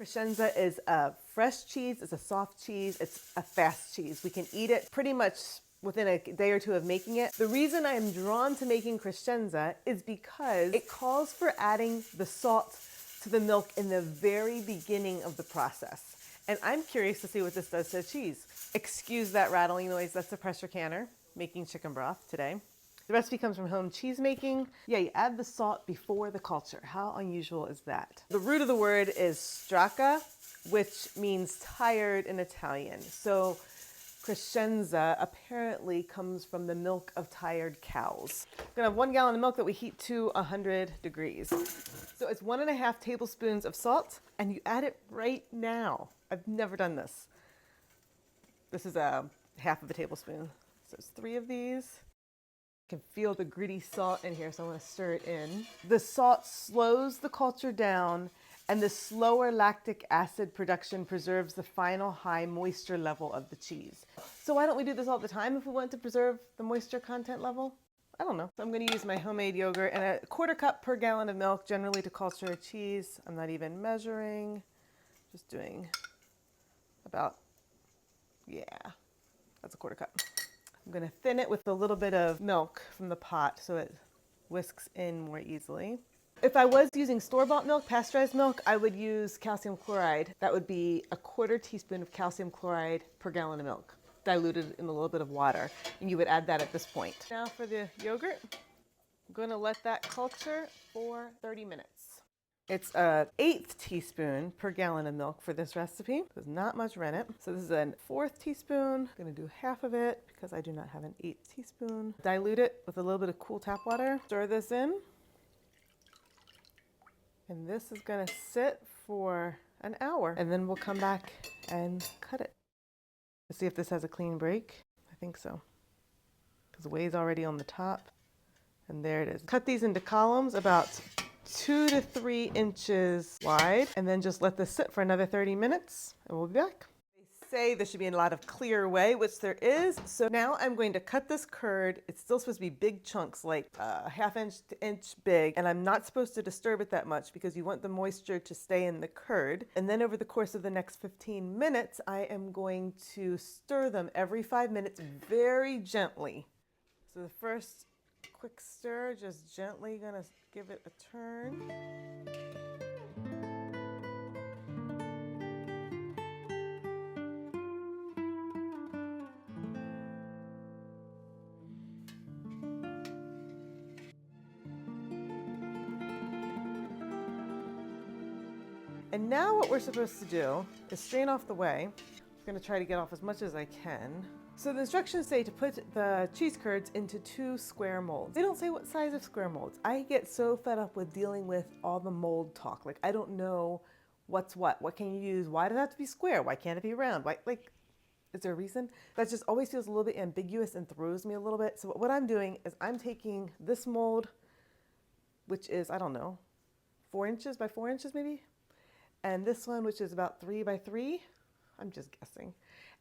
Crescenza is a fresh cheese, it's a soft cheese, it's a fast cheese. We can eat it pretty much within a day or two of making it. The reason I am drawn to making Crescenza is because it calls for adding the salt to the milk in the very beginning of the process. And I'm curious to see what this does to the cheese. Excuse that rattling noise, that's a pressure canner making chicken broth today. The recipe comes from home cheese making. Yeah, you add the salt before the culture. How unusual is that? The root of the word is stracca, which means tired in Italian. So Crescenza apparently comes from the milk of tired cows. We're gonna have 1 gallon of milk that we heat to 100 degrees. So it's 1.5 tablespoons of salt, and you add it right now. I've never done this. This is a half of a tablespoon. So it's 3 of these. You can feel the gritty salt in here, so I'm gonna stir it in. The salt slows the culture down, and the slower lactic acid production preserves the final high moisture level of the cheese. So why don't we do this all the time if we want to preserve the moisture content level? I don't know. So I'm gonna use my homemade yogurt and a 1/4 cup per gallon of milk generally to culture a cheese. I'm not even measuring, just doing about, yeah, that's a 1/4 cup. I'm gonna thin it with a little bit of milk from the pot so it whisks in more easily. If I was using store-bought milk, pasteurized milk, I would use calcium chloride. That would be a 1/4 teaspoon of calcium chloride per gallon of milk, diluted in a little bit of water. And you would add that at this point. Now for the yogurt, I'm gonna let that culture for 30 minutes. It's an 1/8 teaspoon per gallon of milk for this recipe. There's not much rennet. So this is a 1/4 teaspoon. I'm gonna do half of it because I do not have an 1/8 teaspoon. Dilute it with a little bit of cool tap water. Stir this in. And this is gonna sit for an hour. And then we'll come back and cut it. Let's see if this has a clean break. I think so. Because the whey's already on the top. And there it is. Cut these into columns about 2 to 3 inches wide, and then just let this sit for another 30 minutes, and we'll be back. They say there should be a lot of clear whey, which there is. So now I'm going to cut this curd. It's still supposed to be big chunks, like a 1/2 inch to inch big, and I'm not supposed to disturb it that much because you want the moisture to stay in the curd. And then over the course of the next 15 minutes, I am going to stir them every 5 minutes very gently. So the first quick stir, just gently gonna give it a turn. And now what we're supposed to do is strain off the whey. I'm gonna try to get off as much as I can. So the instructions say to put the cheese curds into 2 square molds. They don't say what size of square molds. I get so fed up with dealing with all the mold talk. Like, I don't know what's what. What can you use? Why does it have to be square? Why can't it be round? Why, like, is there a reason? That just always feels a little bit ambiguous and throws me a little bit. So what I'm doing is I'm taking this mold, which is, I don't know, 4 inches by 4 inches maybe? And this one, which is about 3 by 3. I'm just guessing.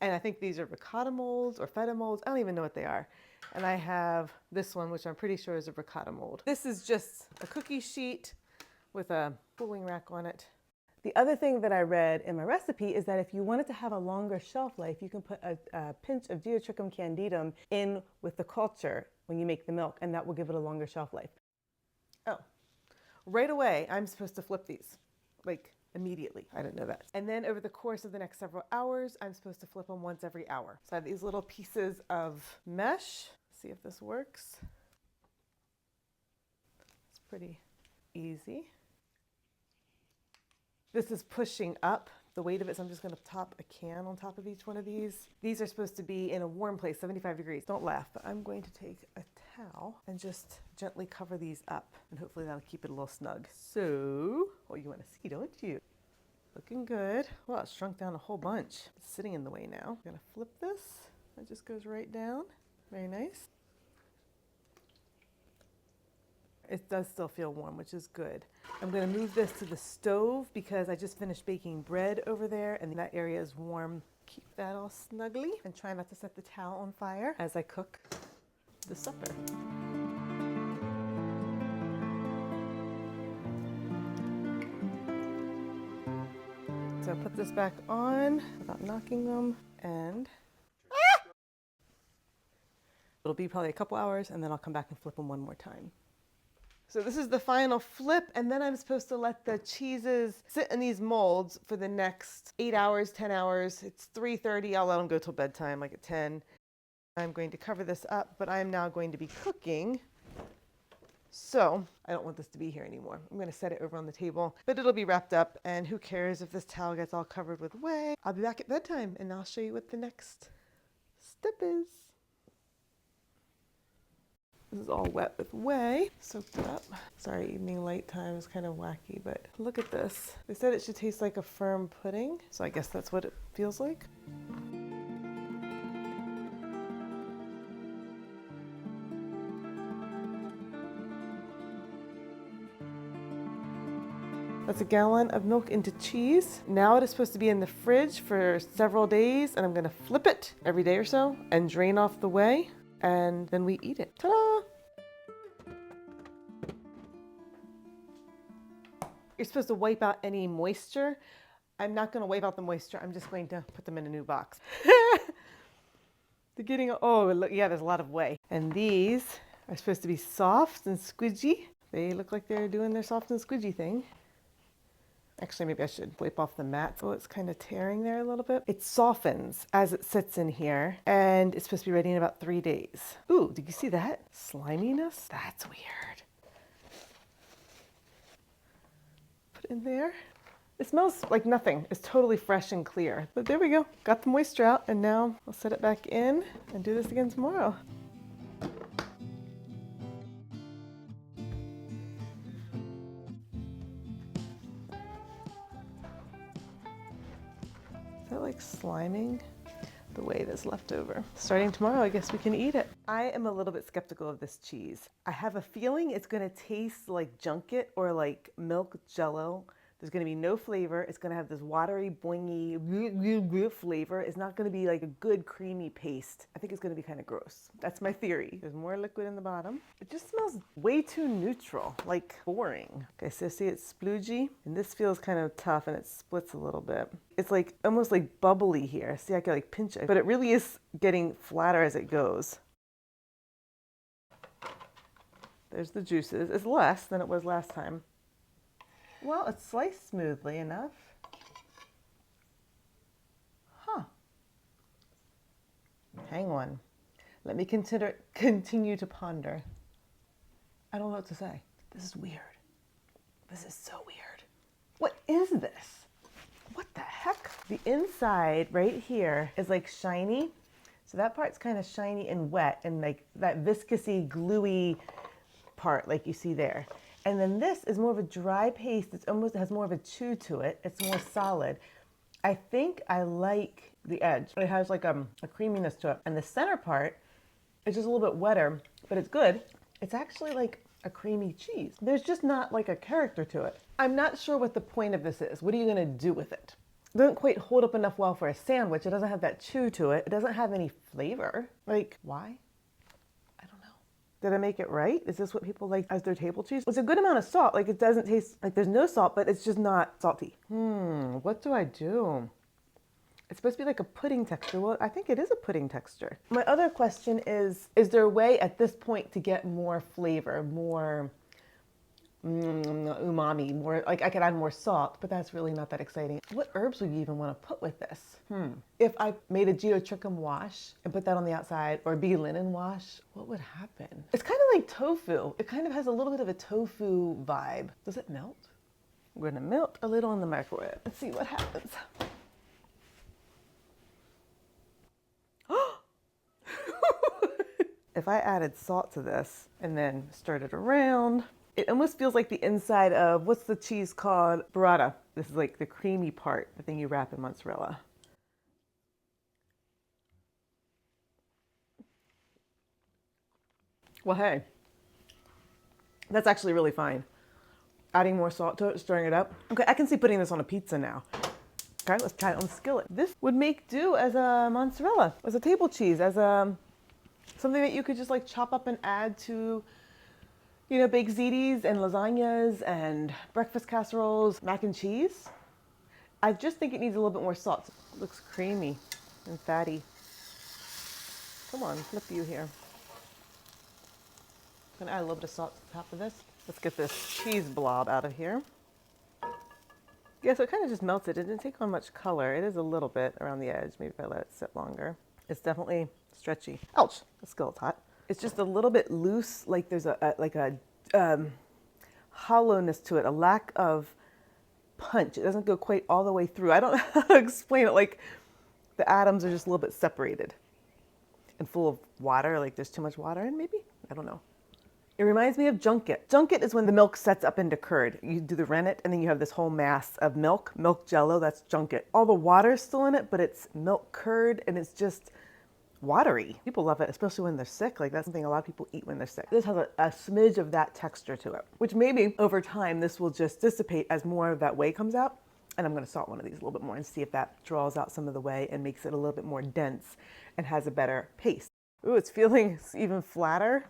And I think these are ricotta molds or feta molds. I don't even know what they are. And I have this one, which I'm pretty sure is a ricotta mold. This is just a cookie sheet with a cooling rack on it. The other thing that I read in my recipe is that if you wanted to have a longer shelf life, you can put a pinch of Geotrichum candidum in with the culture when you make the milk, and that will give it a longer shelf life. Oh, right away, I'm supposed to flip these, like, immediately. I didn't know that. And then over the course of the next several hours, I'm supposed to flip them once every hour. So I have these little pieces of mesh. See if this works. It's pretty easy. This is pushing up the weight of it, so I'm just gonna top a can on top of each one of these. These are supposed to be in a warm place, 75 degrees. Don't laugh, but I'm going to take a towel and just gently cover these up, and hopefully that'll keep it a little snug. So, well, you wanna see, don't you? Looking good. Well, it shrunk down a whole bunch. It's sitting in the way now. I'm gonna flip this. It just goes right down. Very nice. It does still feel warm, which is good. I'm gonna move this to the stove because I just finished baking bread over there and that area is warm. Keep that all snugly and try not to set the towel on fire as I cook the supper. So put this back on without knocking them, and it'll be probably a couple hours, and then I'll come back and flip them one more time. So this is the final flip, and then I'm supposed to let the cheeses sit in these molds for the next 8 hours, 10 hours. It's 3:30. I'll let them go till bedtime, like at 10. I'm going to cover this up, but I am now going to be cooking. So I don't want this to be here anymore. I'm going to set it over on the table, but it'll be wrapped up, and who cares if this towel gets all covered with whey. I'll be back at bedtime, and I'll show you what the next step is. This is all wet with whey, soaked it up. Sorry, evening light time is kind of wacky, but look at this. They said it should taste like a firm pudding, so I guess that's what it feels like. That's a gallon of milk into cheese. Now it is supposed to be in the fridge for several days, and I'm gonna flip it every day or so and drain off the whey, and then we eat it. Ta-da! You're supposed to wipe out any moisture. I'm not gonna wipe out the moisture. I'm just going to put them in a new box. They're getting, oh, look, yeah, there's a lot of whey. And these are supposed to be soft and squidgy. They look like they're doing their soft and squidgy thing. Actually, maybe I should wipe off the mat. Oh, it's kind of tearing there a little bit. It softens as it sits in here, and it's supposed to be ready in about 3 days. Ooh, did you see that? Sliminess? That's weird. Put it in there. It smells like nothing. It's totally fresh and clear. But there we go. Got the moisture out, and now I'll set it back in and do this again tomorrow. Like sliming the whey that's left over. Starting tomorrow, I guess we can eat it. I am a little bit skeptical of this cheese. I have a feeling it's gonna taste like junket or like milk jello. There's gonna be no flavor. It's gonna have this watery, boingy flavor. It's not gonna be like a good creamy paste. I think it's gonna be kind of gross. That's my theory. There's more liquid in the bottom. It just smells way too neutral, like boring. Okay, so see it's sploogey, and this feels kind of tough and it splits a little bit. It's like almost like bubbly here. See, I can like pinch it, but it really is getting flatter as it goes. There's the juices. It's less than it was last time. Well, it's sliced smoothly enough. Huh. Hang on. Let me continue to ponder. I don't know what to say. This is weird. This is so weird. What is this? What the heck? The inside right here is like shiny. So that part's kind of shiny and wet and like that viscousy, gluey part like you see there. And then this is more of a dry paste. It's almost, it has more of a chew to it. It's more solid. I think I like the edge. It has like a creaminess to it. And the center part is just a little bit wetter, but it's good. It's actually like a creamy cheese. There's just not like a character to it. I'm not sure what the point of this is. What are you gonna do with it? It doesn't quite hold up enough well for a sandwich. It doesn't have that chew to it. It doesn't have any flavor. Like, why? Did I make it right? Is this what people like as their table cheese? It's a good amount of salt. Like it doesn't taste like there's no salt, but it's just not salty. What do I do? It's supposed to be like a pudding texture. Well, I think it is a pudding texture. My other question is there a way at this point to get more flavor, more umami, more like I could add more salt, but that's really not that exciting. What herbs would you even want to put with this? If I made a geotrichum wash and put that on the outside, or a bee linen wash, what would happen? It's kind of like tofu. It kind of has a little bit of a tofu vibe. Does it melt? We're gonna melt a little in the microwave. Let's see what happens. If I added salt to this and then stirred it around, it almost feels like the inside of, what's the cheese called? Burrata. This is like the creamy part, the thing you wrap in mozzarella. Well, hey, that's actually really fine. Adding more salt to it, stirring it up. Okay, I can see putting this on a pizza now. Okay, let's try it on the skillet. This would make do as a mozzarella, as a table cheese, as a something that you could just like chop up and add to, you know, baked ziti's and lasagnas and breakfast casseroles, mac and cheese. I just think it needs a little bit more salt. It looks creamy and fatty. Come on, flip you here. I'm gonna add a little bit of salt to the top of this. Let's get this cheese blob out of here. Yeah, so it kind of just melted. It didn't take on much color. It is a little bit around the edge. Maybe if I let it sit longer. It's definitely stretchy. Ouch, the skillet's hot. It's just a little bit loose, like there's a hollowness to it, a lack of punch. It doesn't go quite all the way through. I don't know how to explain it. Like the atoms are just a little bit separated and full of water. Like there's too much water in, maybe? I don't know. It reminds me of junket. Junket is when the milk sets up into curd. You do the rennet and then you have this whole mass of milk jello, that's junket. All the water's still in it, but it's milk curd and it's just watery. People love it, especially when they're sick. Like that's something a lot of people eat when they're sick. This has a smidge of that texture to it, which maybe over time this will just dissipate as more of that whey comes out. And I'm gonna salt one of these a little bit more and see if that draws out some of the whey and makes it a little bit more dense and has a better paste. Ooh, it's feeling even flatter.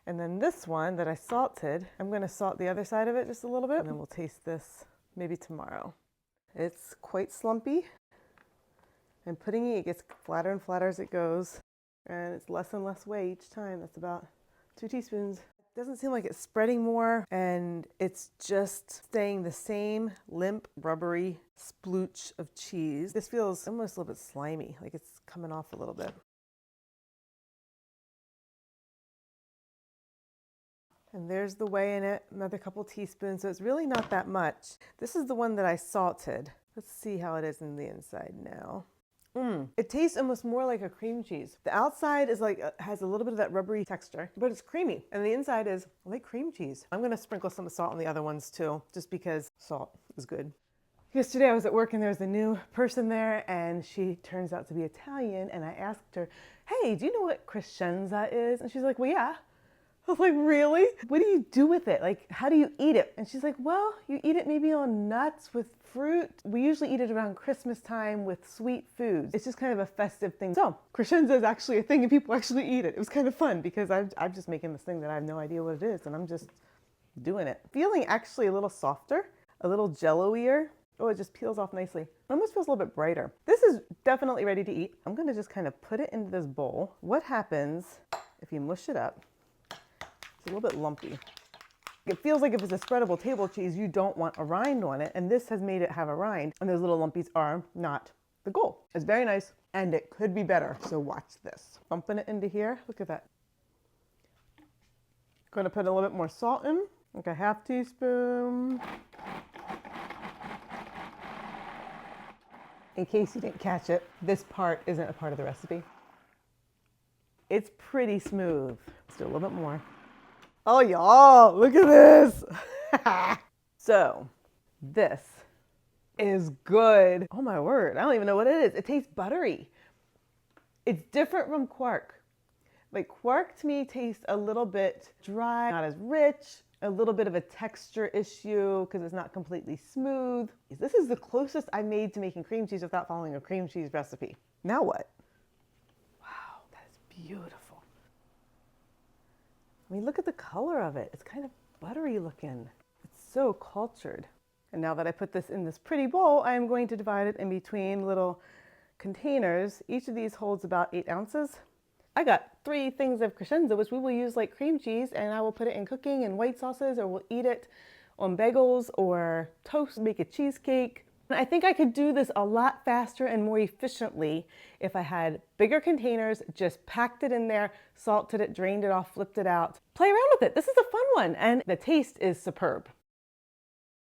And then this one that I salted, I'm gonna salt the other side of it just a little bit, and then we'll taste this maybe tomorrow. It's quite slumpy. I'm putting it gets flatter and flatter as it goes, and it's less and less whey each time. That's about 2 teaspoons. It doesn't seem like it's spreading more, and it's just staying the same limp, rubbery splooch of cheese. This feels almost a little bit slimy, like it's coming off a little bit. And there's the whey in it, another couple teaspoons, so it's really not that much. This is the one that I salted. Let's see how it is in the inside now. It tastes almost more like a cream cheese. The outside is like, has a little bit of that rubbery texture, but it's creamy. And the inside is like cream cheese. I'm gonna sprinkle some salt on the other ones too, just because salt is good. Yesterday I was at work and there was a new person there and she turns out to be Italian, and I asked her, hey, do you know what Crescenza is? And she's like, well, yeah. I was like, really? What do you do with it? Like, how do you eat it? And she's like, well, you eat it maybe on nuts with fruit. We usually eat it around Christmas time with sweet foods. It's just kind of a festive thing. So Crescenza is actually a thing and people actually eat it. It was kind of fun because I'm just making this thing that I have no idea what it is and I'm just doing it. Feeling actually a little softer, a little jello-ier. Oh, it just peels off nicely. It almost feels a little bit brighter. This is definitely ready to eat. I'm gonna just kind of put it into this bowl. What happens if you mush it up? It's a little bit lumpy. It feels like if it's a spreadable table cheese, you don't want a rind on it, and this has made it have a rind, and those little lumpies are not the goal. It's very nice, and it could be better, so watch this. Bumping it into here, look at that. Gonna put a little bit more salt in, like a half teaspoon. In case you didn't catch it, this part isn't a part of the recipe. It's pretty smooth. Let's do a little bit more. Oh, y'all, look at this. So, this is good. Oh my word, I don't even know what it is. It tastes buttery. It's different from quark. Like quark to me tastes a little bit dry, not as rich, a little bit of a texture issue because it's not completely smooth. This is the closest I made to making cream cheese without following a cream cheese recipe. Now what? Wow, that is beautiful. I mean, look at the color of it. It's kind of buttery looking. It's so cultured. And now that I put this in this pretty bowl, I am going to divide it in between little containers. Each of these holds about 8 ounces. I got 3 things of Crescenza, which we will use like cream cheese, and I will put it in cooking and white sauces, or we'll eat it on bagels or toast, make a cheesecake. I think I could do this a lot faster and more efficiently if I had bigger containers, just packed it in there, salted it, drained it off, flipped it out. Play around with it. This is a fun one, and the taste is superb.